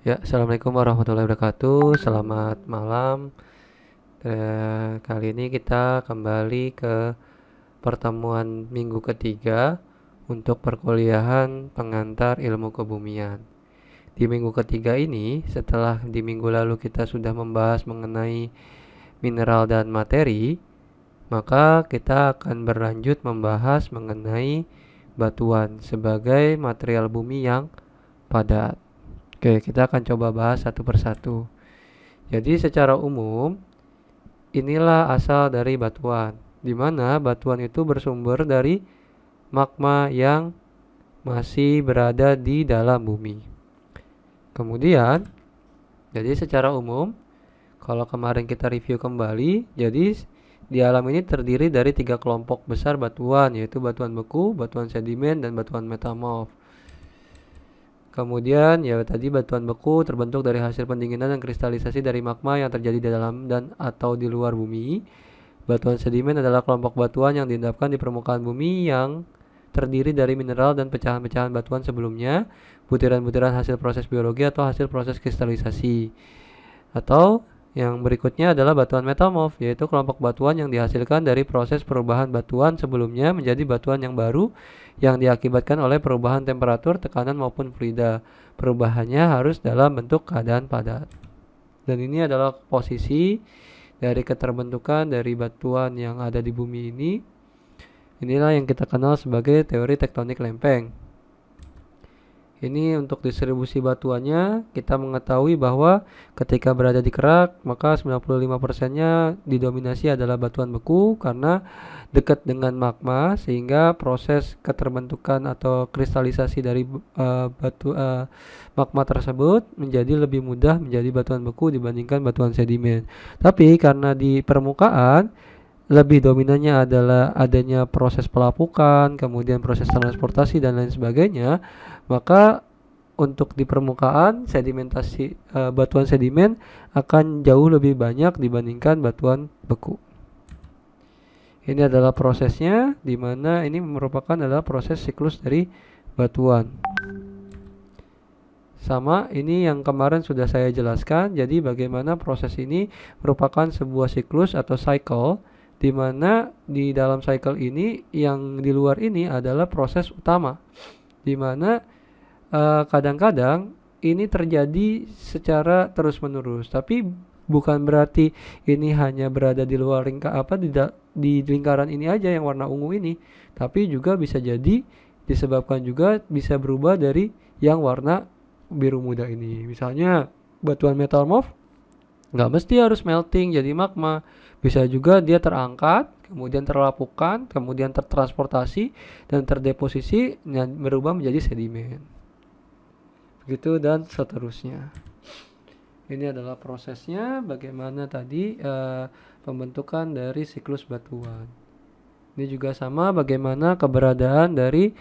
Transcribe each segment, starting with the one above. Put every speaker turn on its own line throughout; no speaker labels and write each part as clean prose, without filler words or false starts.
Ya, Assalamualaikum warahmatullahi wabarakatuh. Selamat malam. Kali ini kita kembali ke pertemuan minggu ketiga untuk perkuliahan pengantar ilmu kebumian. Di minggu ketiga ini, setelah di minggu lalu kita sudah membahas mengenai mineral dan materi, maka kita akan berlanjut membahas mengenai batuan sebagai material bumi yang padat. Oke, kita akan coba bahas satu persatu. Jadi secara umum, inilah asal dari batuan, di mana batuan itu bersumber dari magma yang masih berada di dalam bumi. Kemudian, jadi secara umum, kalau kemarin kita review kembali, jadi di alam ini terdiri dari 3 kelompok besar batuan, yaitu batuan beku, batuan sedimen, dan batuan metamorf. Kemudian ya tadi batuan beku terbentuk dari hasil pendinginan dan kristalisasi dari magma yang terjadi di dalam dan atau di luar bumi. Batuan sedimen adalah kelompok batuan yang diendapkan di permukaan bumi yang terdiri dari mineral dan pecahan-pecahan batuan sebelumnya, butiran-butiran hasil proses biologi atau hasil proses kristalisasi. Atau yang berikutnya adalah batuan metamorf, yaitu kelompok batuan yang dihasilkan dari proses perubahan batuan sebelumnya menjadi batuan yang baru yang diakibatkan oleh perubahan temperatur, tekanan maupun fluida. Perubahannya harus dalam bentuk keadaan padat. Dan ini adalah posisi dari keterbentukan dari batuan yang ada di bumi ini. Inilah yang kita kenal sebagai teori tektonik lempeng. Ini untuk distribusi batuannya, kita mengetahui bahwa ketika berada di kerak, maka 95%-nya didominasi adalah batuan beku karena dekat dengan magma, sehingga proses keterbentukan atau kristalisasi dari magma tersebut menjadi lebih mudah menjadi batuan beku dibandingkan batuan sedimen. Tapi karena di permukaan lebih dominannya adalah adanya proses pelapukan, kemudian proses transportasi dan lain sebagainya, maka untuk di permukaan sedimentasi batuan sedimen akan jauh lebih banyak dibandingkan batuan beku. Ini adalah prosesnya, di mana ini merupakan adalah proses siklus dari batuan. Sama ini yang kemarin sudah saya jelaskan. Jadi bagaimana proses ini merupakan sebuah siklus atau cycle, di mana di dalam cycle ini yang di luar ini adalah proses utama, di mana kadang-kadang ini terjadi secara terus-menerus, tapi bukan berarti ini hanya berada di luar di lingkaran ini aja yang warna ungu ini, tapi juga bisa jadi disebabkan juga bisa berubah dari yang warna biru muda ini. Misalnya batuan metamorf nggak mesti harus melting jadi magma, bisa juga dia terangkat, kemudian terlapukan, kemudian tertransportasi dan terdeposisi dan berubah menjadi sedimen. Begitu dan seterusnya. Ini adalah prosesnya bagaimana tadi pembentukan dari siklus batuan. Ini juga sama bagaimana keberadaan dari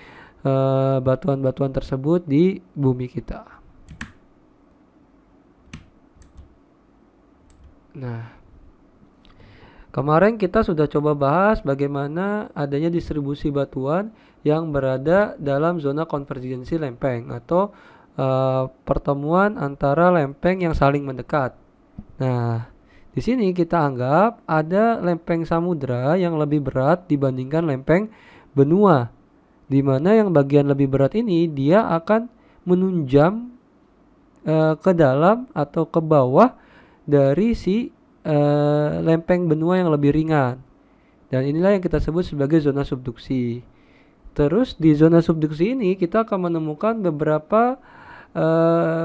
batuan-batuan tersebut di bumi kita. Nah, kemarin kita sudah coba bahas bagaimana adanya distribusi batuan yang berada dalam zona konvergensi lempeng atau pertemuan antara lempeng yang saling mendekat. Nah, di sini kita anggap ada lempeng samudra yang lebih berat dibandingkan lempeng benua, di mana yang bagian lebih berat ini dia akan menunjam ke dalam atau ke bawah dari si lempeng benua yang lebih ringan. Dan inilah yang kita sebut sebagai zona subduksi. Terus di zona subduksi ini kita akan menemukan beberapa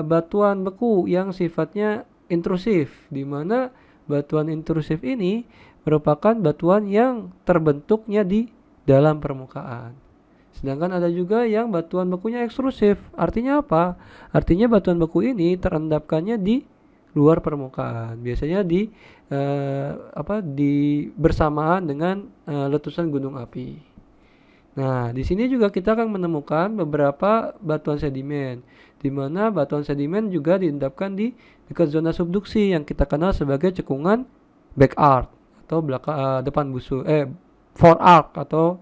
batuan beku yang sifatnya intrusif, di mana batuan intrusif ini merupakan batuan yang terbentuknya di dalam permukaan. Sedangkan ada juga yang batuan bekunya ekstrusif. Artinya apa? Artinya batuan beku ini terendapkannya di luar permukaan. Biasanya di bersamaan dengan letusan gunung api. Nah, di sini juga kita akan menemukan beberapa batuan sedimen, di mana batuan sedimen juga diendapkan di dekat zona subduksi yang kita kenal sebagai cekungan back arc atau depan busur, fore arc atau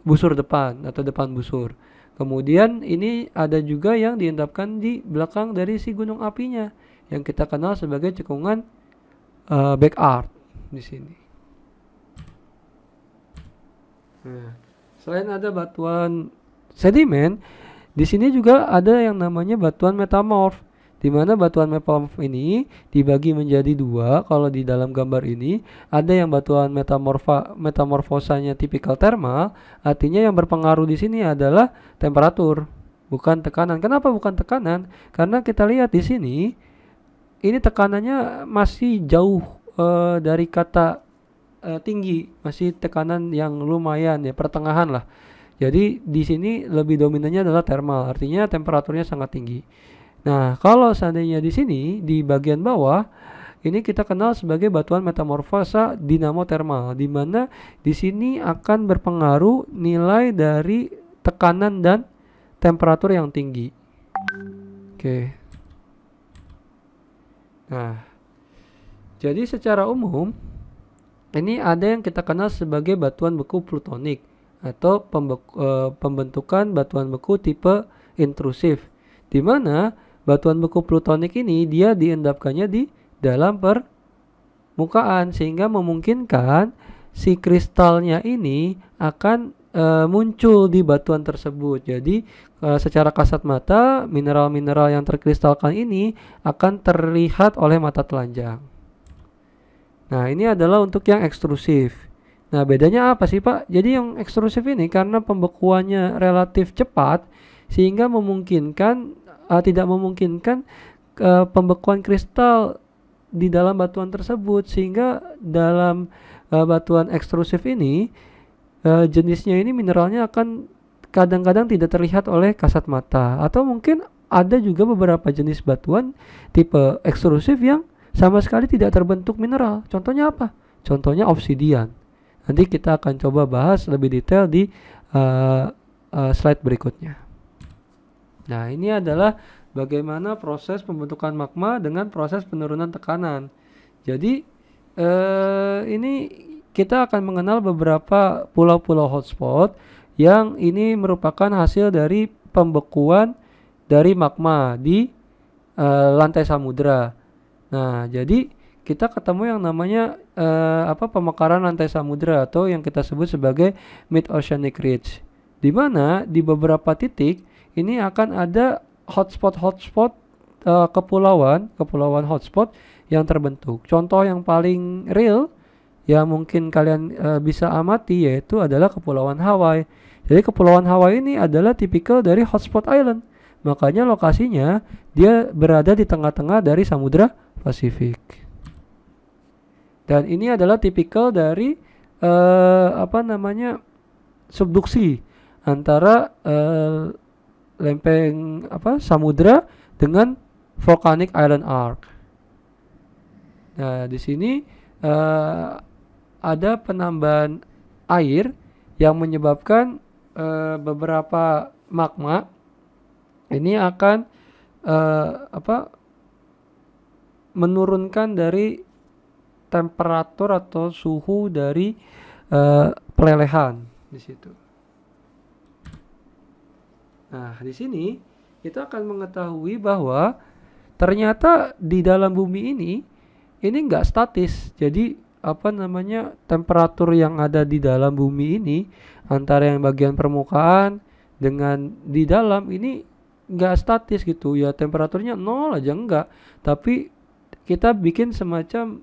busur depan atau depan busur. Kemudian ini ada juga yang diendapkan di belakang dari si gunung apinya yang kita kenal sebagai cekungan back arc di sini. Nah, selain ada batuan sedimen, di sini juga ada yang namanya batuan metamorf, di mana batuan metamorf ini dibagi menjadi dua. Kalau di dalam gambar ini ada yang batuan metamorfosanya tipikal termal, artinya yang berpengaruh di sini adalah temperatur, bukan tekanan. Kenapa bukan tekanan? Karena kita lihat di sini ini tekanannya masih jauh dari kata tinggi, masih tekanan yang lumayan ya, pertengahan lah. Jadi di sini lebih dominannya adalah thermal, artinya temperaturnya sangat tinggi. Nah, kalau seandainya di sini di bagian bawah ini kita kenal sebagai batuan metamorfosa dinamothermal, di mana di sini akan berpengaruh nilai dari tekanan dan temperatur yang tinggi. Oke. Nah, jadi secara umum ini ada yang kita kenal sebagai batuan beku plutonik atau pembentukan batuan beku tipe intrusif, di mana batuan beku plutonik ini dia diendapkannya di dalam permukaan sehingga memungkinkan si kristalnya ini akan muncul di batuan tersebut. Jadi secara kasat mata mineral-mineral yang terkristalkan ini akan terlihat oleh mata telanjang. Nah, ini adalah untuk yang ekstrusif. Nah, bedanya apa sih, Pak? Jadi yang ekstrusif ini karena pembekuannya relatif cepat sehingga tidak memungkinkan pembekuan kristal di dalam batuan tersebut, sehingga dalam batuan ekstrusif ini jenisnya ini mineralnya akan kadang-kadang tidak terlihat oleh kasat mata, atau mungkin ada juga beberapa jenis batuan tipe ekstrusif yang sama sekali tidak terbentuk mineral. Contohnya apa? Contohnya obsidian. Nanti kita akan coba bahas lebih detail di slide berikutnya. Nah, ini adalah bagaimana proses pembentukan magma dengan proses penurunan tekanan. Jadi ini kita akan mengenal beberapa pulau-pulau hotspot yang ini merupakan hasil dari pembekuan dari magma di lantai samudra. Nah, jadi kita ketemu yang namanya pemekaran lantai samudra atau yang kita sebut sebagai mid-oceanic ridge, di mana di beberapa titik ini akan ada hotspot kepulauan hotspot yang terbentuk. Contoh yang paling real yang mungkin kalian bisa amati yaitu adalah Kepulauan Hawaii. Jadi Kepulauan Hawaii ini adalah tipikal dari hotspot island. Makanya lokasinya dia berada di tengah-tengah dari Samudra Pasifik. Dan ini adalah tipikal dari subduksi antara lempeng samudra dengan volcanic island arc. Nah, di sini ada penambahan air yang menyebabkan beberapa magma ini akan menurunkan dari temperatur atau suhu dari pelelehan di situ. Nah, di sini kita akan mengetahui bahwa ternyata di dalam bumi ini nggak statis. Jadi temperatur yang ada di dalam bumi ini antara yang bagian permukaan dengan di dalam ini nggak statis gitu ya, temperaturnya nol aja enggak, tapi kita bikin semacam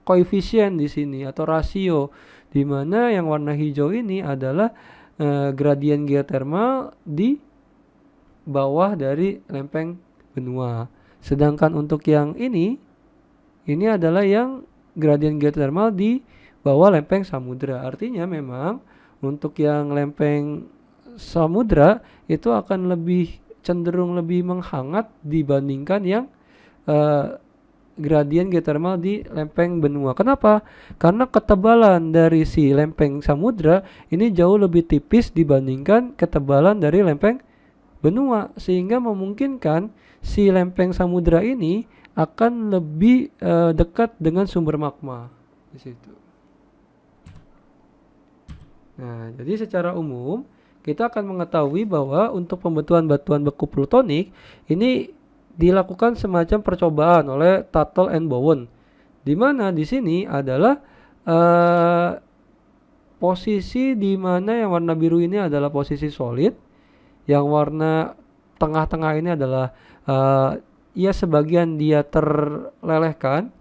koefisien di sini atau rasio, di mana yang warna hijau ini adalah gradien geotermal di bawah dari lempeng benua. Sedangkan untuk yang ini adalah yang gradien geotermal di bawah lempeng samudra. Artinya memang untuk yang lempeng samudra itu akan cenderung lebih menghangat dibandingkan yang gradien geotermal di lempeng benua. Kenapa? Karena ketebalan dari si lempeng samudra ini jauh lebih tipis dibandingkan ketebalan dari lempeng benua, sehingga memungkinkan si lempeng samudra ini akan lebih dekat dengan sumber magma di situ. Nah, jadi secara umum kita akan mengetahui bahwa untuk pembentukan batuan beku plutonik ini dilakukan semacam percobaan oleh Tuttle and Bowen, di mana di sini adalah posisi di mana yang warna biru ini adalah posisi solid, yang warna tengah-tengah ini adalah ya sebagian dia terlelehkan,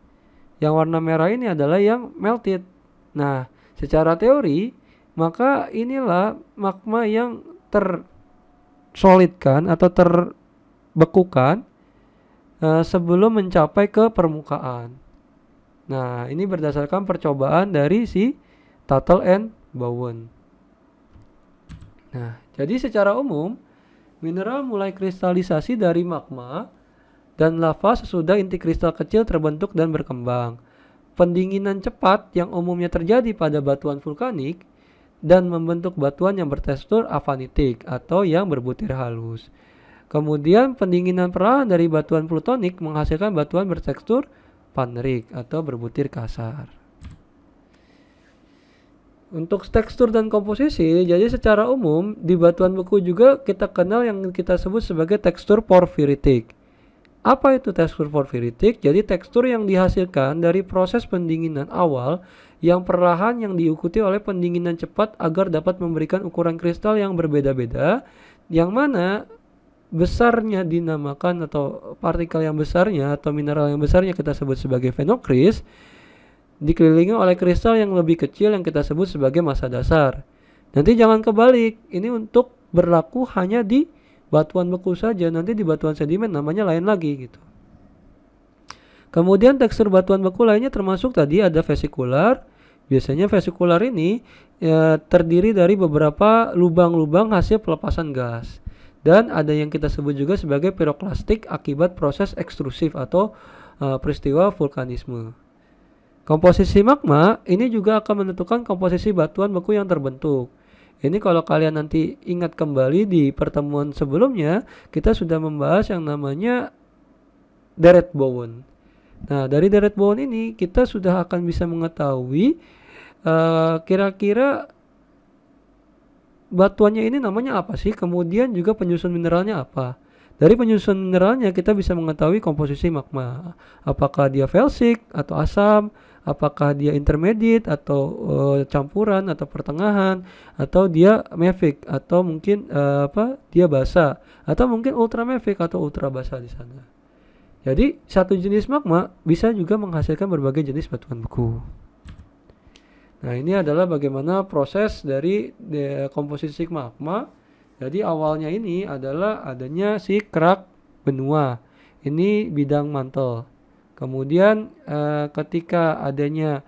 yang warna merah ini adalah yang melted. Nah, secara teori maka inilah magma yang tersolidkan atau terbekukan sebelum mencapai ke permukaan. Nah, ini berdasarkan percobaan dari si Tuttle and Bowen. Nah, jadi secara umum mineral mulai kristalisasi dari magma dan lava sesudah inti kristal kecil terbentuk dan berkembang. Pendinginan cepat yang umumnya terjadi pada batuan vulkanik dan membentuk batuan yang bertekstur avanitik atau yang berbutir halus. Kemudian pendinginan perlahan dari batuan plutonik menghasilkan batuan bertekstur panerik atau berbutir kasar. Untuk tekstur dan komposisi, jadi secara umum di batuan beku juga kita kenal yang kita sebut sebagai tekstur porfiritik. Apa itu tekstur porfiritik? Jadi tekstur yang dihasilkan dari proses pendinginan awal yang perlahan yang diikuti oleh pendinginan cepat agar dapat memberikan ukuran kristal yang berbeda-beda, yang mana besarnya dinamakan atau partikel yang besarnya atau mineral yang besarnya kita sebut sebagai phenocryst, dikelilingi oleh kristal yang lebih kecil yang kita sebut sebagai massa dasar. Nanti jangan kebalik, ini untuk berlaku hanya di batuan beku saja, nanti di batuan sedimen namanya lain lagi gitu. Kemudian tekstur batuan beku lainnya termasuk tadi ada vesikular. Biasanya vesikular ini terdiri dari beberapa lubang-lubang hasil pelepasan gas. Dan ada yang kita sebut juga sebagai piroklastik akibat proses ekstrusif atau peristiwa vulkanisme. Komposisi magma ini juga akan menentukan komposisi batuan beku yang terbentuk. Ini kalau kalian nanti ingat kembali di pertemuan sebelumnya, kita sudah membahas yang namanya deret Bowen. Nah, dari deret Bowen ini kita sudah akan bisa mengetahui kira-kira batuannya ini namanya apa sih, kemudian juga penyusun mineralnya apa. Dari penyusun mineralnya kita bisa mengetahui komposisi magma. Apakah dia felsic atau asam, apakah dia intermediate atau campuran atau pertengahan, atau dia mafic atau mungkin dia basa, atau mungkin ultra mafic atau ultra basa di sana. Jadi satu jenis magma bisa juga menghasilkan berbagai jenis batuan beku. Nah, ini adalah bagaimana proses dari komposisi magma. Jadi awalnya ini adalah adanya si kerak benua. Ini bidang mantel. Kemudian ketika adanya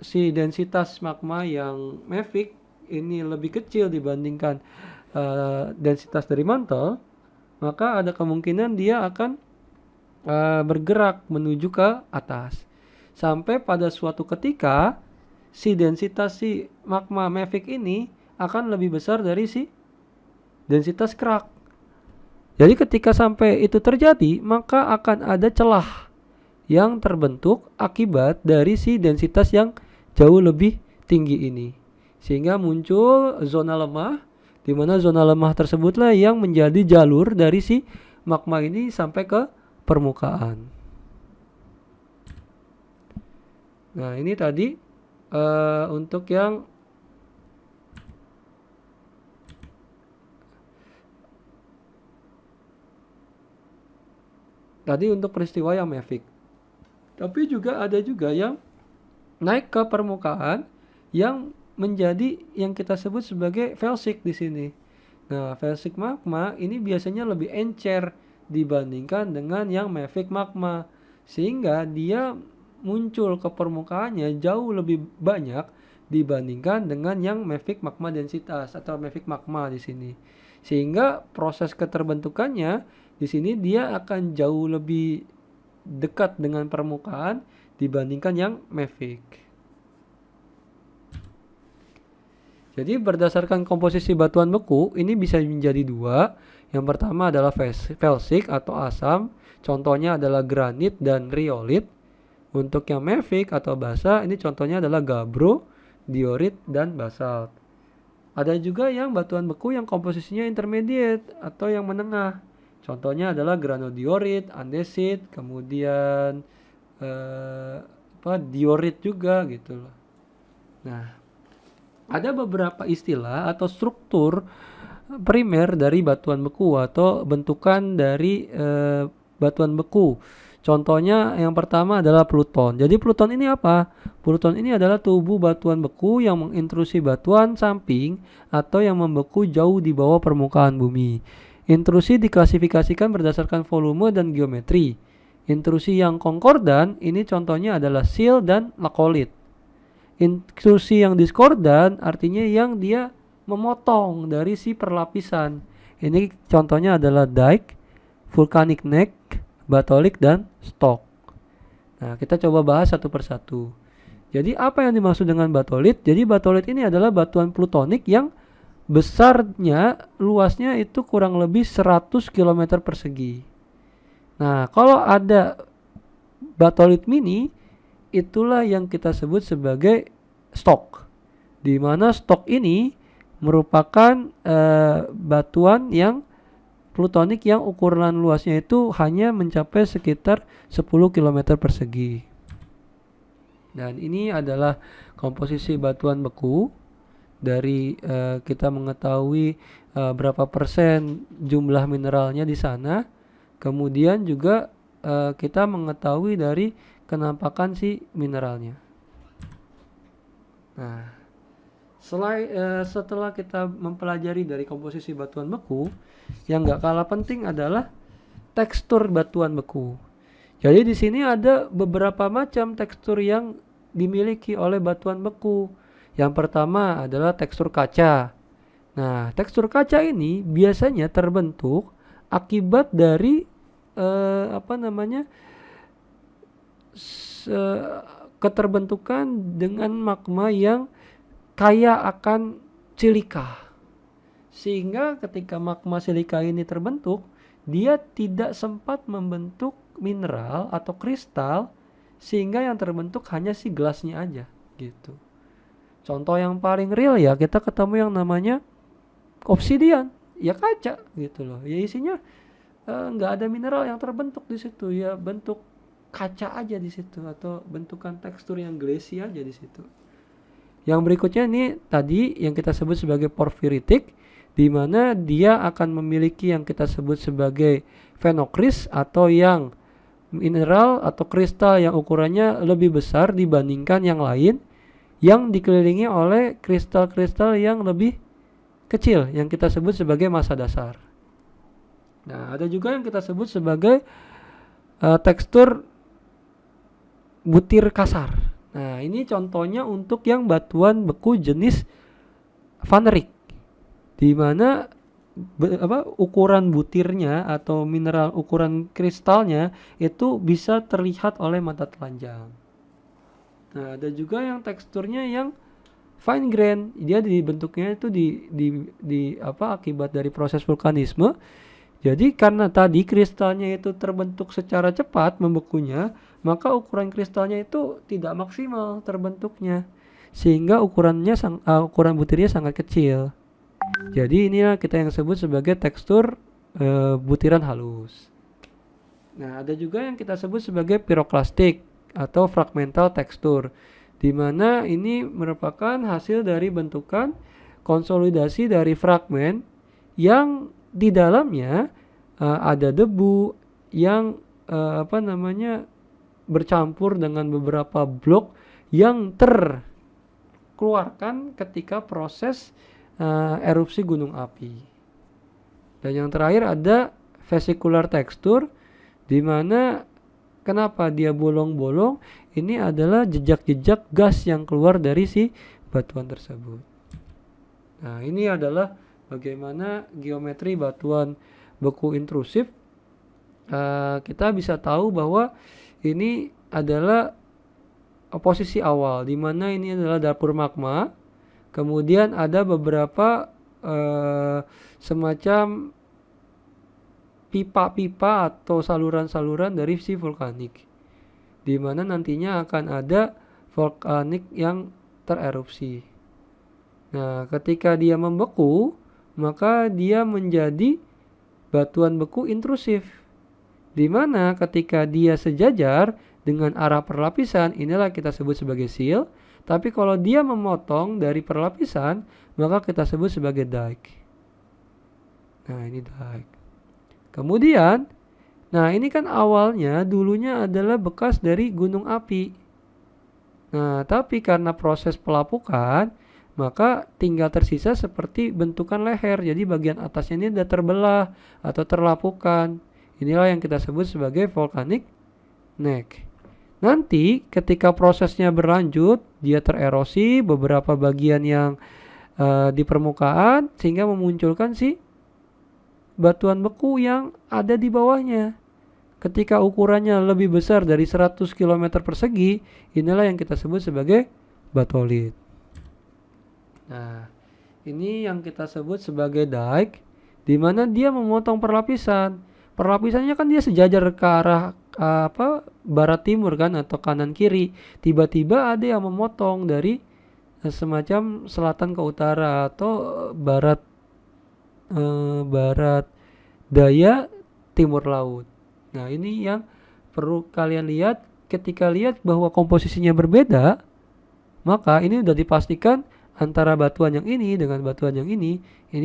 si densitas magma yang mafic ini lebih kecil dibandingkan densitas dari mantel, maka ada kemungkinan dia akan bergerak menuju ke atas. Sampai pada suatu ketika si densitas si magma mafic ini akan lebih besar dari si densitas kerak. Jadi ketika sampai itu terjadi, maka akan ada celah yang terbentuk akibat dari si densitas yang jauh lebih tinggi ini. Sehingga muncul zona lemah, di mana zona lemah tersebutlah yang menjadi jalur dari si magma ini sampai ke permukaan. Nah, ini tadi untuk yang tadi untuk peristiwa yang mafic. Tapi juga ada juga yang naik ke permukaan yang menjadi yang kita sebut sebagai felsic di sini. Nah, felsic magma ini biasanya lebih encer dibandingkan dengan yang mafic magma, sehingga dia muncul ke permukaannya jauh lebih banyak dibandingkan dengan yang mafic magma densitas atau mafic magma di sini. Sehingga proses keterbentukannya di sini dia akan jauh lebih dekat dengan permukaan dibandingkan yang mafic. Jadi berdasarkan komposisi batuan beku ini bisa menjadi dua. Yang pertama adalah felsic atau asam. Contohnya adalah granit dan riolit. Untuk yang mafic atau basa, ini contohnya adalah gabbro, diorit, dan basalt. Ada juga yang batuan beku yang komposisinya intermediate atau yang menengah. Contohnya adalah granodiorit, andesit, kemudian diorit juga gitu loh. Nah, ada beberapa istilah atau struktur primer dari batuan beku atau bentukan dari batuan beku. Contohnya yang pertama adalah pluton. Jadi pluton ini apa? Pluton ini adalah tubuh batuan beku yang mengintrusi batuan samping atau yang membeku jauh di bawah permukaan bumi. Intrusi diklasifikasikan berdasarkan volume dan geometri. Intrusi yang konkordan ini contohnya adalah sil dan lakolit. Intrusi yang diskordan artinya yang dia memotong dari si perlapisan. Ini contohnya adalah dike, vulcanic neck, batholik, dan stalk. Nah, kita coba bahas satu persatu. Jadi apa yang dimaksud dengan batholit? Jadi batholit ini adalah batuan plutonik yang besarnya, luasnya itu kurang lebih 100 km persegi. Nah, kalau ada batholit mini, itulah yang kita sebut sebagai stalk. Di mana stalk ini merupakan batuan yang plutonik yang ukuran luasnya itu hanya mencapai sekitar 10 km persegi. Dan ini adalah komposisi batuan beku dari kita mengetahui berapa persen jumlah mineralnya di sana. Kemudian juga kita mengetahui dari kenampakan si mineralnya. Nah, setelah kita mempelajari dari komposisi batuan beku, yang gak kalah penting adalah tekstur batuan beku. Jadi di sini ada beberapa macam tekstur yang dimiliki oleh batuan beku. Yang pertama adalah tekstur kaca. Nah, tekstur kaca ini biasanya terbentuk akibat dari keterbentukan dengan magma yang kaya akan silika. Sehingga ketika magma silika ini terbentuk, dia tidak sempat membentuk mineral atau kristal, sehingga yang terbentuk hanya si gelasnya aja gitu. Contoh yang paling real ya kita ketemu yang namanya obsidian, ya kaca gitu loh. Ya isinya nggak ada mineral yang terbentuk di situ, ya bentuk kaca aja di situ atau bentukan tekstur yang glassy aja di situ. Yang berikutnya ini tadi yang kita sebut sebagai porfiritik, di mana dia akan memiliki yang kita sebut sebagai phenocryst atau yang mineral atau kristal yang ukurannya lebih besar dibandingkan yang lain, yang dikelilingi oleh kristal-kristal yang lebih kecil yang kita sebut sebagai massa dasar. Nah, ada juga yang kita sebut sebagai tekstur butir kasar. Nah, ini contohnya untuk yang batuan beku jenis vanerik, di mana ukuran butirnya atau mineral ukuran kristalnya itu bisa terlihat oleh mata telanjang. Nah, ada juga yang teksturnya yang fine grain, dia dibentuknya itu akibat dari proses vulkanisme. Jadi karena tadi kristalnya itu terbentuk secara cepat membekunya, maka ukuran kristalnya itu tidak maksimal terbentuknya, sehingga ukuran butirnya sangat kecil. Jadi inilah kita yang sebut sebagai tekstur butiran halus. Nah, ada juga yang kita sebut sebagai pyroclastic atau fragmental tekstur, di mana ini merupakan hasil dari bentukan konsolidasi dari fragmen yang di dalamnya ada debu yang bercampur dengan beberapa blok yang terkeluarkan ketika proses erupsi gunung api. Dan yang terakhir ada vesicular tekstur, di mana kenapa dia bolong-bolong? Ini adalah jejak-jejak gas yang keluar dari si batuan tersebut. Nah, ini adalah bagaimana geometri batuan beku intrusif. Kita bisa tahu bahwa ini adalah posisi awal, di mana ini adalah dapur magma. Kemudian ada beberapa semacam pipa-pipa atau saluran-saluran dari si vulkanik, di mana nantinya akan ada vulkanik yang tererupsi. Nah, ketika dia membeku, maka dia menjadi batuan beku intrusif. Di mana ketika dia sejajar dengan arah perlapisan, inilah kita sebut sebagai seal. Tapi kalau dia memotong dari perlapisan, maka kita sebut sebagai dike. Nah, ini dike. Kemudian, nah ini kan awalnya dulunya adalah bekas dari gunung api. Nah, tapi karena proses pelapukan, maka tinggal tersisa seperti bentukan leher. Jadi bagian atasnya ini sudah terbelah atau terlapukan. Inilah yang kita sebut sebagai volcanic neck. Nanti ketika prosesnya berlanjut, dia tererosi beberapa bagian yang di permukaan sehingga memunculkan si batuan beku yang ada di bawahnya. Ketika ukurannya lebih besar dari 100 km persegi, inilah yang kita sebut sebagai batolit. Nah, ini yang kita sebut sebagai dike, di mana dia memotong perlapisan. Perlapisannya kan dia sejajar ke arah barat timur kan atau kanan kiri. Tiba-tiba ada yang memotong dari semacam selatan ke utara atau barat daya timur laut. Nah, ini yang perlu kalian lihat. Ketika lihat bahwa komposisinya berbeda, maka ini sudah dipastikan antara batuan yang ini dengan batuan yang ini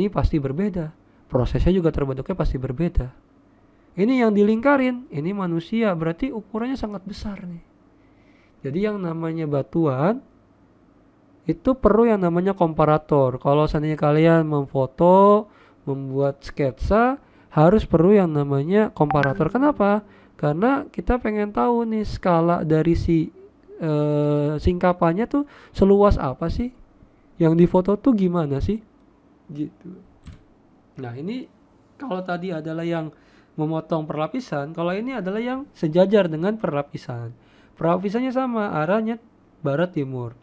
pasti berbeda. Prosesnya juga terbentuknya pasti berbeda. Ini yang dilingkarin, ini manusia, berarti ukurannya sangat besar nih. Jadi yang namanya batuan itu perlu yang namanya komparator. Kalau seandainya kalian memfoto, membuat sketsa, harus perlu yang namanya komparator. Kenapa? Karena kita pengen tahu nih skala dari si singkapannya tuh seluas apa sih? Yang difoto tuh gimana sih? Gitu. Nah, ini kalau tadi adalah yang memotong perlapisan, kalau ini adalah yang sejajar dengan perlapisan. Perlapisannya sama, arahnya barat timur.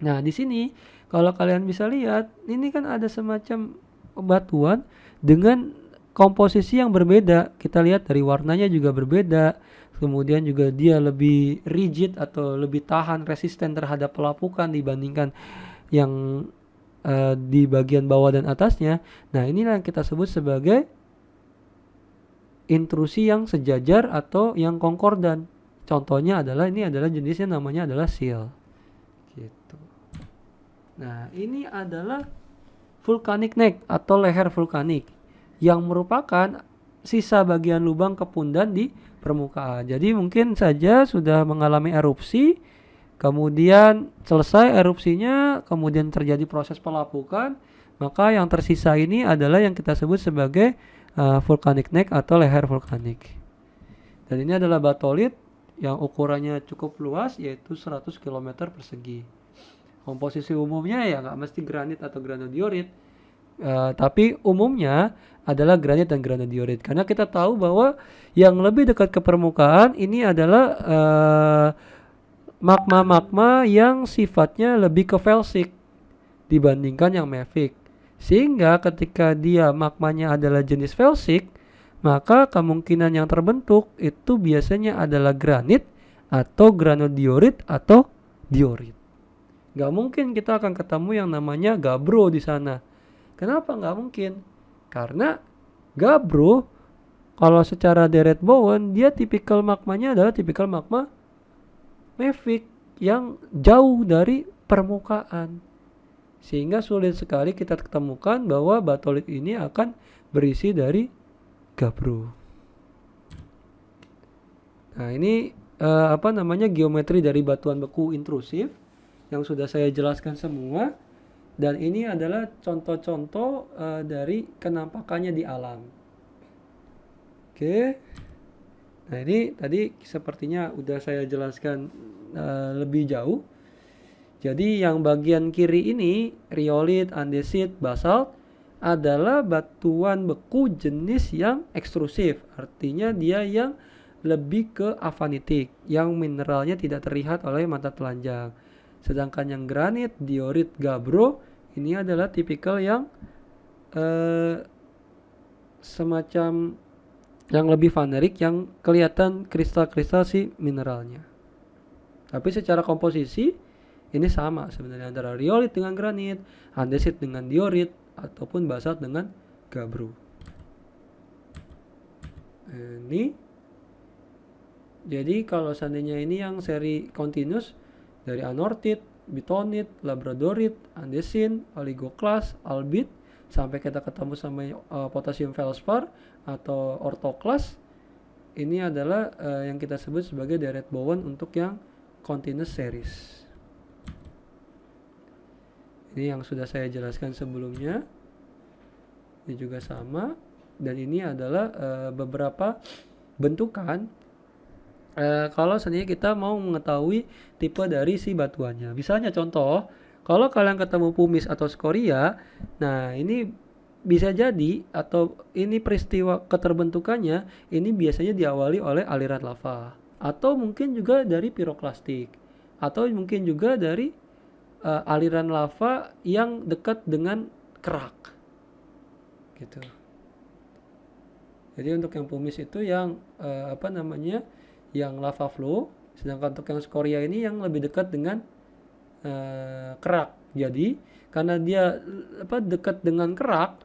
Nah, di sini kalau kalian bisa lihat, ini kan ada semacam batuan dengan komposisi yang berbeda. Kita lihat dari warnanya juga berbeda. Kemudian juga dia lebih rigid atau lebih tahan, resisten terhadap pelapukan dibandingkan yang di bagian bawah dan atasnya. Nah, inilah yang kita sebut sebagai intrusi yang sejajar atau yang konkordan. Contohnya adalah ini adalah jenisnya namanya adalah seal. Gitu. Nah, ini adalah volcanic neck atau leher vulkanik yang merupakan sisa bagian lubang kepundan di permukaan. Jadi mungkin saja sudah mengalami erupsi, kemudian selesai erupsinya, kemudian terjadi proses pelapukan, maka yang tersisa ini adalah yang kita sebut sebagai volcanic neck atau leher vulkanik. Dan ini adalah batolit yang ukurannya cukup luas, yaitu 100 km persegi. Komposisi umumnya ya nggak mesti granit atau granodiorit, tapi umumnya adalah granit dan granodiorit. Karena kita tahu bahwa yang lebih dekat ke permukaan ini adalah magma-magma yang sifatnya lebih ke felsic dibandingkan yang mafic. Sehingga ketika dia magmanya adalah jenis felsic, maka kemungkinan yang terbentuk itu biasanya adalah granit atau granodiorit atau diorit. Gak mungkin kita akan ketemu yang namanya gabbro di sana. Kenapa gak mungkin? Karena gabbro kalau secara deret bone dia tipikal magmanya adalah tipikal magma mafic yang jauh dari permukaan. Sehingga sulit sekali kita ketemukan bahwa batolit ini akan berisi dari gabbro. Nah, ini geometri dari batuan beku intrusif yang sudah saya jelaskan semua, dan ini adalah contoh-contoh dari kenampakannya di alam. Oke. Nah, ini tadi sepertinya udah saya jelaskan lebih jauh. Jadi yang bagian kiri ini, riolit, andesit, basalt, adalah batuan beku jenis yang ekstrusif. Artinya dia yang lebih ke avanitik, yang mineralnya tidak terlihat oleh mata telanjang. Sedangkan yang granit, diorit, gabbro, ini adalah tipikal yang semacam yang lebih vanerik, yang kelihatan kristal-kristal si mineralnya. Tapi secara komposisi, Ini sama sebenarnya antara riolit dengan granit, andesit dengan diorit, ataupun basalt dengan gabbro. Ini jadi kalau seandainya ini yang seri continuous dari anortit, bitonit, labradorit, andesin, oligoklas, albit, sampai kita ketemu sama potasium feldspar atau orthoklas, ini adalah yang kita sebut sebagai deret Bowen untuk yang continuous series. Ini yang sudah saya jelaskan sebelumnya. Ini juga sama, dan ini adalah beberapa bentukan kalau seandainya kita mau mengetahui tipe dari si batuannya. Misalnya contoh, kalau kalian ketemu pumice atau skoria, nah ini bisa jadi, atau ini peristiwa keterbentukannya ini biasanya diawali oleh aliran lava, atau mungkin juga dari piroklastik, atau mungkin juga dari aliran lava yang dekat dengan kerak gitu. Jadi untuk yang pumice itu yang yang lava flow, sedangkan untuk yang skoria ini yang lebih dekat dengan kerak. Jadi karena dia dekat dengan kerak,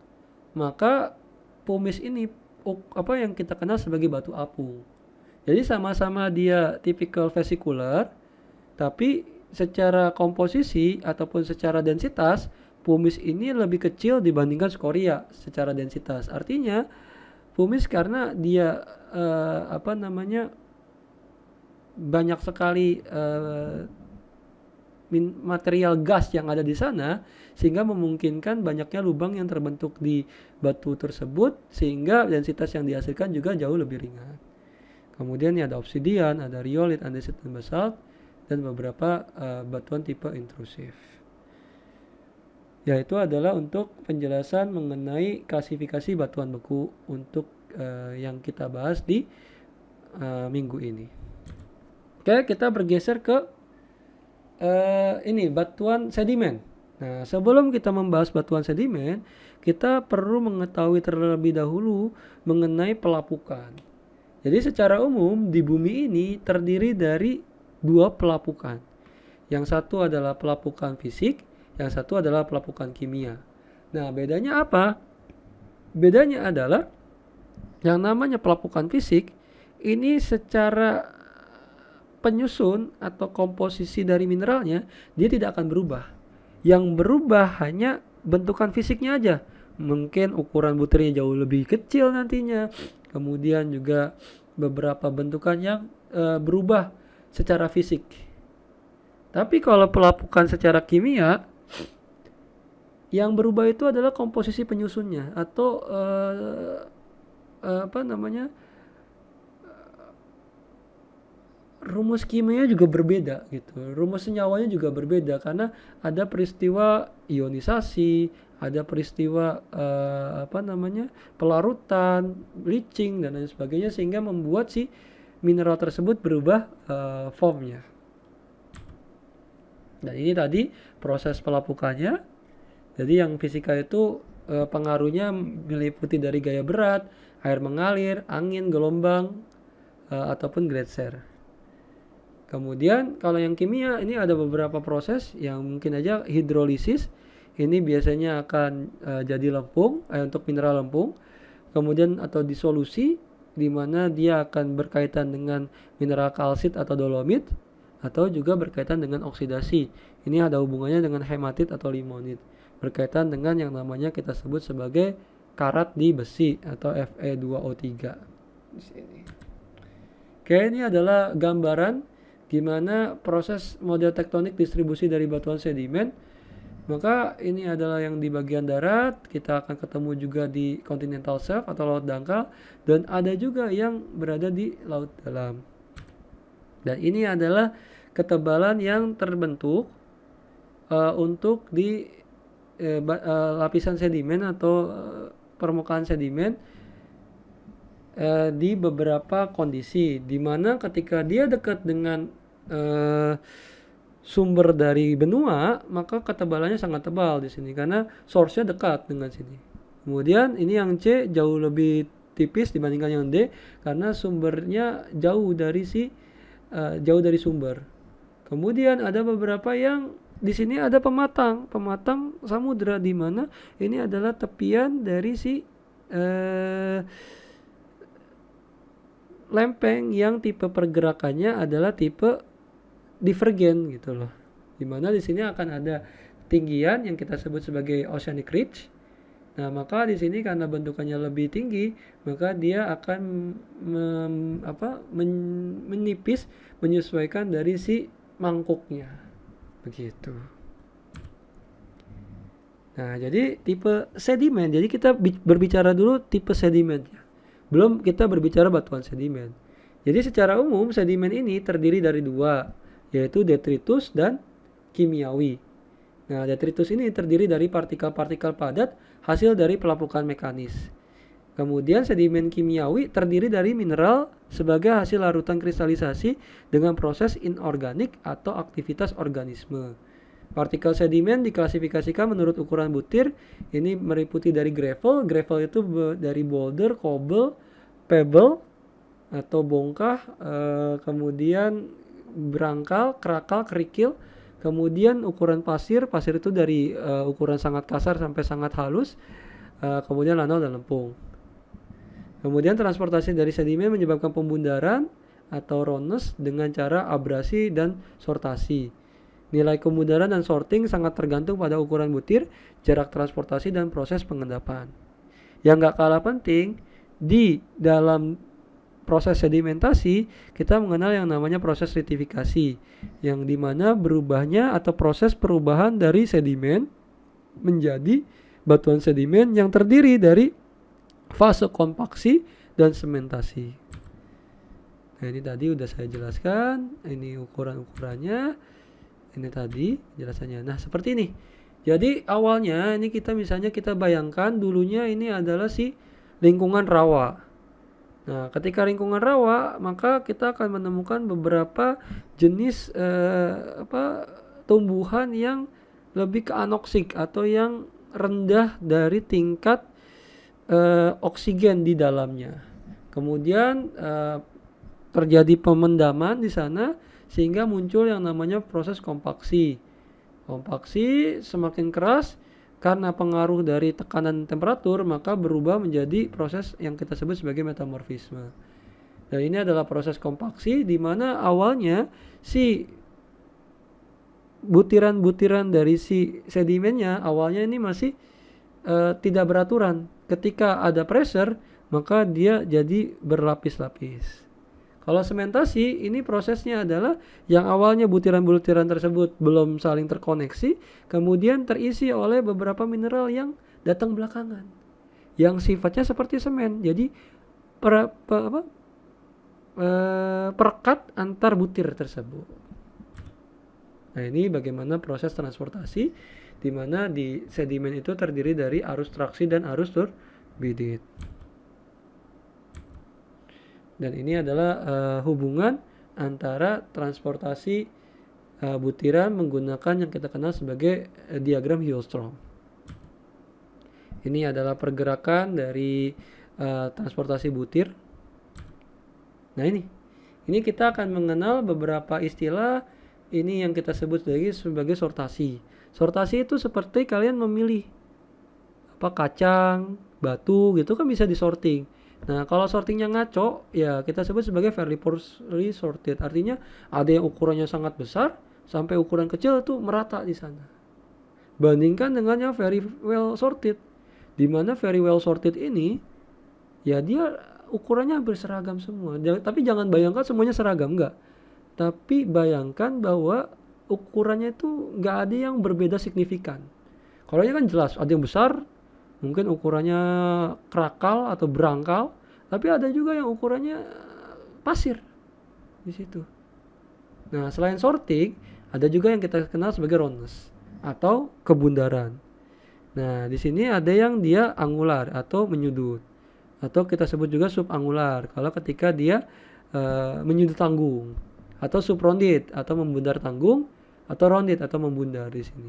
maka pumice ini yang kita kenal sebagai batu apung. Jadi sama-sama dia tipikal vesikular, tapi secara komposisi ataupun secara densitas, pumice ini lebih kecil dibandingkan skoria secara densitas. Artinya pumice karena dia banyak sekali material gas yang ada di sana, sehingga memungkinkan banyaknya lubang yang terbentuk di batu tersebut, sehingga densitas yang dihasilkan juga jauh lebih ringan. Kemudian ada obsidian, ada riolit, andesit, dan basalt, dan beberapa batuan tipe intrusif. Yaitu adalah untuk penjelasan mengenai klasifikasi batuan beku untuk yang kita bahas di minggu ini. Oke, kita bergeser ke batuan sedimen. Nah, sebelum kita membahas batuan sedimen, kita perlu mengetahui terlebih dahulu mengenai pelapukan. Jadi secara umum di bumi ini terdiri dari 2 pelapukan. Yang satu adalah pelapukan fisik, yang satu adalah pelapukan kimia. Nah, bedanya apa? Bedanya adalah yang namanya pelapukan fisik ini secara penyusun atau komposisi dari mineralnya dia tidak akan berubah. Yang berubah hanya bentukan fisiknya aja. Mungkin ukuran butirnya jauh lebih kecil nantinya. Kemudian juga beberapa bentukan yang berubah secara fisik. Tapi kalau pelapukan secara kimia, yang berubah itu adalah komposisi penyusunnya atau rumus kimianya juga berbeda gitu. Rumus senyawanya juga berbeda karena ada peristiwa ionisasi, ada peristiwa pelarutan, bleaching dan lain sebagainya, sehingga membuat si mineral tersebut berubah formnya. Dan ini tadi proses pelapukannya. Jadi yang fisika itu pengaruhnya meliputi dari gaya berat, air mengalir, angin, gelombang, ataupun gletser. Kemudian kalau yang kimia ini ada beberapa proses yang mungkin aja hidrolisis. Ini biasanya akan jadi lempung untuk mineral lempung. Kemudian atau disolusi, di mana dia akan berkaitan dengan mineral kalsit atau dolomit, atau juga berkaitan dengan oksidasi. Ini ada hubungannya dengan hematit atau limonit, berkaitan dengan yang namanya kita sebut sebagai karat di besi atau Fe2O3 di sini. Oke, ini adalah gambaran gimana proses model tektonik distribusi dari batuan sedimen. Maka ini adalah yang di bagian darat, kita akan ketemu juga di continental shelf atau laut dangkal, dan ada juga yang berada di laut dalam. Dan ini adalah ketebalan yang terbentuk untuk di lapisan sedimen atau permukaan sedimen di beberapa kondisi, di mana ketika dia dekat dengan sumber dari benua, maka ketebalannya sangat tebal di sini karena source-nya dekat dengan sini. Kemudian ini yang C jauh lebih tipis dibandingkan yang D karena sumbernya jauh dari sumber. Kemudian ada beberapa yang di sini ada pematang samudra, di mana ini adalah tepian dari si lempeng yang tipe pergerakannya adalah tipe divergen gitu loh. Dimana di sini akan ada tinggian yang kita sebut sebagai oceanic ridge. Nah, maka di sini karena bentukannya lebih tinggi, maka dia akan menipis, menyesuaikan dari si mangkuknya. Begitu. Nah, jadi tipe sedimen. Jadi kita berbicara dulu tipe sedimennya. Belum kita berbicara batuan sedimen. Jadi secara umum sedimen ini terdiri dari dua, yaitu detritus dan kimiawi. Nah, detritus ini terdiri dari partikel-partikel padat hasil dari pelapukan mekanis. Kemudian sedimen kimiawi terdiri dari mineral sebagai hasil larutan kristalisasi dengan proses inorganik atau aktivitas organisme. Partikel sedimen diklasifikasikan menurut ukuran butir. Ini meliputi dari gravel. Gravel itu dari boulder, cobble, pebble atau bongkah, kemudian berangkal, kerakal, kerikil. Kemudian ukuran pasir itu dari ukuran sangat kasar sampai sangat halus. Kemudian lanau dan lempung. Kemudian transportasi dari sedimen menyebabkan pembundaran atau roughness dengan cara abrasi dan sortasi. Nilai pembundaran dan sorting sangat tergantung pada ukuran butir, jarak transportasi, dan proses pengendapan. Yang gak kalah penting, di dalam proses sedimentasi, kita mengenal yang namanya proses stratifikasi, yang dimana berubahnya atau proses perubahan dari sedimen menjadi batuan sedimen yang terdiri dari fase kompaksi dan sementasi. Nah, ini tadi udah saya jelaskan, ini ukuran-ukurannya, ini tadi jelasannya. Nah, seperti ini. Jadi awalnya ini misalnya kita bayangkan dulunya ini adalah si lingkungan rawa. Nah, ketika lingkungan rawa, maka kita akan menemukan beberapa jenis tumbuhan yang lebih ke anoksik atau yang rendah dari tingkat oksigen di dalamnya. Kemudian terjadi pemendaman di sana sehingga muncul yang namanya proses kompaksi. Kompaksi semakin keras karena pengaruh dari tekanan temperatur, maka berubah menjadi proses yang kita sebut sebagai metamorfisme. Dan ini adalah proses kompaksi di mana awalnya si butiran-butiran dari si sedimennya awalnya ini masih tidak beraturan. Ketika ada pressure, maka dia jadi berlapis-lapis. Kalau sementasi, ini prosesnya adalah yang awalnya butiran-butiran tersebut belum saling terkoneksi, kemudian terisi oleh beberapa mineral yang datang belakangan, yang sifatnya seperti semen. Jadi perekat antar butir tersebut. Nah, ini bagaimana proses transportasi, di mana di sedimen itu terdiri dari arus traksi dan arus turbidit. Dan ini adalah hubungan antara transportasi butiran menggunakan yang kita kenal sebagai diagram Huelstrom. Ini adalah pergerakan dari transportasi butir. Nah, ini kita akan mengenal beberapa istilah ini yang kita sebut sebagai sortasi. Sortasi itu seperti kalian memilih kacang, batu gitu kan bisa disorting. Nah, kalau sortingnya ngaco, ya kita sebut sebagai very poorly sorted. Artinya ada yang ukurannya sangat besar sampai ukuran kecil tuh merata di sana. Bandingkan dengan yang very well sorted, di mana very well sorted ini ya dia ukurannya hampir seragam semua. Tapi jangan bayangkan semuanya seragam, enggak. Tapi bayangkan bahwa ukurannya itu enggak ada yang berbeda signifikan. Kalau ini kan jelas ada yang besar, mungkin ukurannya kerakal atau berangkal, tapi ada juga yang ukurannya pasir di situ. Nah, selain sorting, ada juga yang kita kenal sebagai roughness atau kebundaran. Nah, di sini ada yang dia angular atau menyudut, atau kita sebut juga subangular kalau ketika dia menyudut tanggung, atau subrondit atau membundar tanggung, atau rounded atau membundar di sini.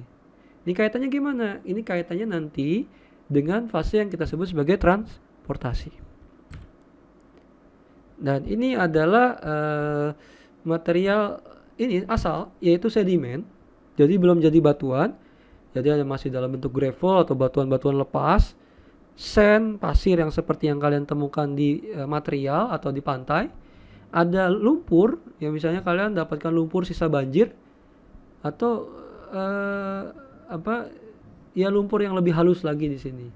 Ini kaitannya gimana? Ini kaitannya nanti dengan fase yang kita sebut sebagai transportasi. Dan ini adalah material ini asal, yaitu sedimen, jadi belum jadi batuan, jadi masih dalam bentuk gravel atau batuan-batuan lepas, sand, pasir yang seperti yang kalian temukan di material atau di pantai, ada lumpur, yang misalnya kalian dapatkan lumpur sisa banjir, atau lumpur yang lebih halus lagi di sini.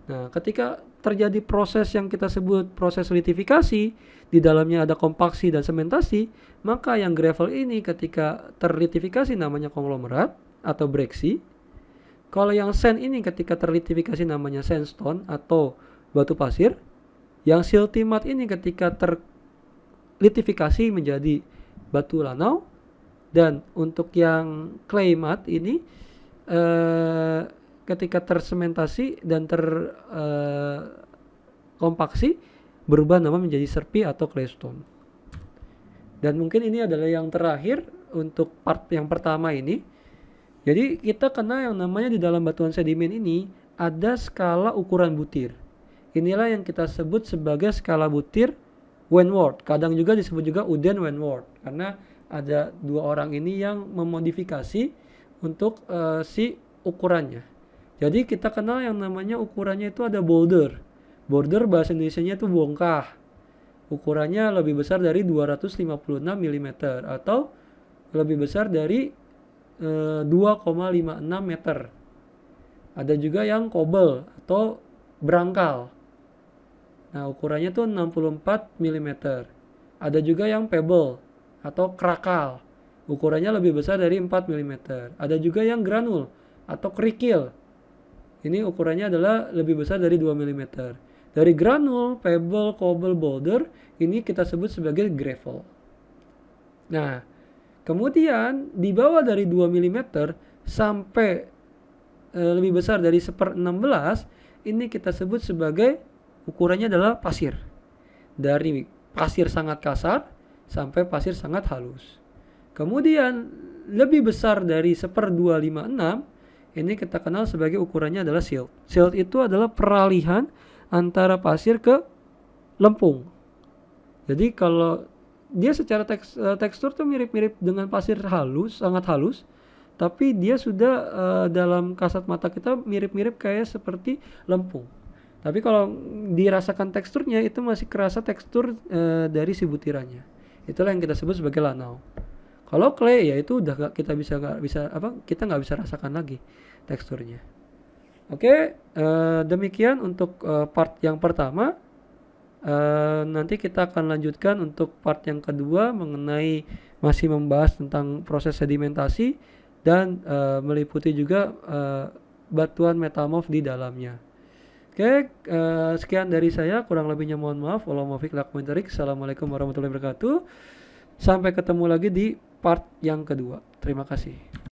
Nah, ketika terjadi proses yang kita sebut proses litifikasi, di dalamnya ada kompaksi dan sementasi, maka yang gravel ini ketika terlitifikasi namanya konglomerat atau breksi. Kalau yang sand ini ketika terlitifikasi namanya sandstone atau batu pasir. Yang siltimat ini ketika terlitifikasi menjadi batu lanau. Dan untuk yang clay mud ini ketika tersementasi dan terkompaksi berubah nama menjadi serpi atau claystone. Dan mungkin ini adalah yang terakhir untuk part yang pertama ini. Jadi kita kenal yang namanya di dalam batuan sedimen ini ada skala ukuran butir. Inilah yang kita sebut sebagai skala butir Wentworth. Kadang juga disebut juga Uden Wentworth karena ada dua orang ini yang memodifikasi untuk si ukurannya. Jadi kita kenal yang namanya ukurannya itu ada boulder. Boulder bahasa Indonesianya itu bongkah. Ukurannya lebih besar dari 256 mm atau lebih besar dari 2,56 meter. Ada juga yang cobble atau berangkal. Nah, ukurannya tuh 64 mm. Ada juga yang pebble atau krakal. Ukurannya lebih besar dari 4 mm. Ada juga yang granul atau kerikil. Ini ukurannya adalah lebih besar dari 2 mm. Dari granul, pebble, cobble, boulder, ini kita sebut sebagai gravel. Nah, kemudian di bawah dari 2 mm sampai lebih besar dari 1/16, ini kita sebut sebagai ukurannya adalah pasir. Dari pasir sangat kasar sampai pasir sangat halus. Kemudian lebih besar dari 1/256, ini kita kenal sebagai ukurannya adalah silt. Silt itu adalah peralihan antara pasir ke lempung. Jadi kalau dia secara tekstur tuh mirip-mirip dengan pasir halus, sangat halus, tapi dia sudah dalam kasat mata kita mirip-mirip kayak seperti lempung. Tapi kalau dirasakan teksturnya itu masih kerasa tekstur dari si butirannya. Itulah yang kita sebut sebagai lanau. Kalau clay ya itu udah kita nggak bisa rasakan lagi teksturnya. Oke, demikian untuk part yang pertama. Nanti kita akan lanjutkan untuk part yang kedua mengenai masih membahas tentang proses sedimentasi dan meliputi juga batuan metamorf di dalamnya. Oke, sekian dari saya, kurang lebihnya mohon maaf. Assalamualaikum warahmatullahi wabarakatuh. Sampai ketemu lagi di part yang kedua. Terima kasih.